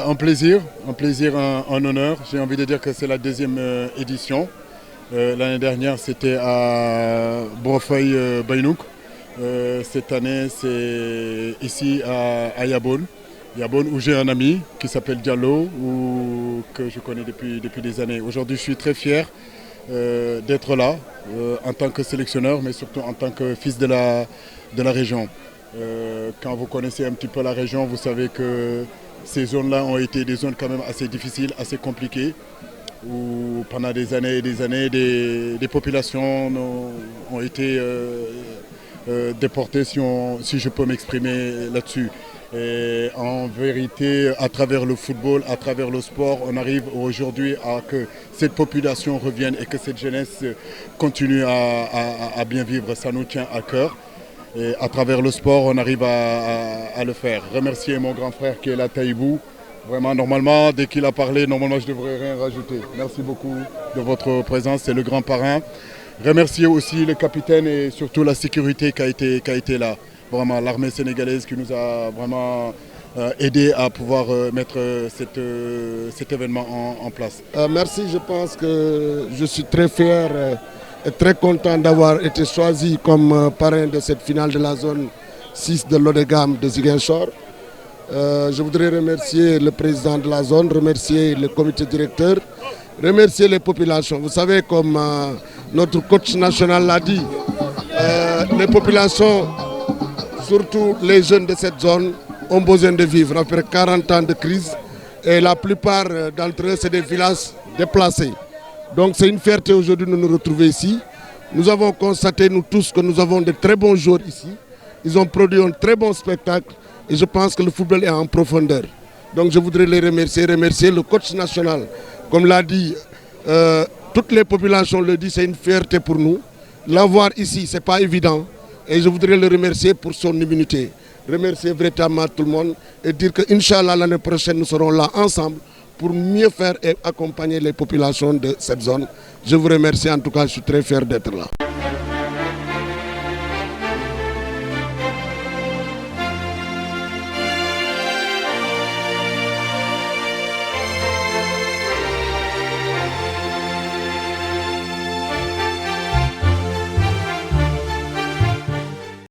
Un plaisir, un honneur. J'ai envie de dire que c'est la deuxième édition. L'année dernière, c'était à Brofeuille-Baïnouk. Cette année, c'est ici à Yabon. Yabon, où j'ai un ami qui s'appelle Diallo, que je connais depuis des années. Aujourd'hui, je suis très fier d'être là en tant que sélectionneur, mais surtout en tant que fils de la région. Quand vous connaissez un petit peu la région, vous savez que ces zones-là ont été des zones quand même assez difficiles, assez compliquées, où pendant des années et des années, des populations ont été déportées, si je peux m'exprimer là-dessus. Et en vérité, à travers le football, à travers le sport, on arrive aujourd'hui à que cette population revienne et que cette jeunesse continue à bien vivre. Ça nous tient à cœur. Et à travers le sport, on arrive à le faire. Remercier mon grand frère qui est là, Taïbou. Vraiment, normalement, dès qu'il a parlé, normalement, je ne devrais rien rajouter. Merci beaucoup de votre présence, c'est le grand parrain. Remercier aussi le capitaine et surtout la sécurité qui a été là. Vraiment, l'armée sénégalaise qui nous a vraiment aidé à pouvoir mettre cet événement en place. Merci, je pense que je suis très fier et très content d'avoir été choisi comme parrain de cette finale de la zone 6 de l'Odegam de Ziguinchor. Je voudrais remercier le président de la zone, remercier le comité directeur, remercier les populations. Vous savez, comme notre coach national l'a dit, les populations, surtout les jeunes de cette zone, ont besoin de vivre après 40 ans de crise. Et la plupart d'entre eux, c'est des villages déplacés. Donc c'est une fierté aujourd'hui de nous retrouver ici. Nous avons constaté, nous tous, que nous avons de très bons joueurs ici. Ils ont produit un très bon spectacle et je pense que le football est en profondeur. Donc je voudrais les remercier le coach national. Comme l'a dit, toutes les populations le disent, c'est une fierté pour nous. L'avoir ici, ce n'est pas évident. Et je voudrais le remercier pour son immunité. Remercier véritablement tout le monde et dire qu'Inch'Allah, l'année prochaine, nous serons là ensemble pour mieux faire et accompagner les populations de cette zone. Je vous remercie, en tout cas, je suis très fier d'être là.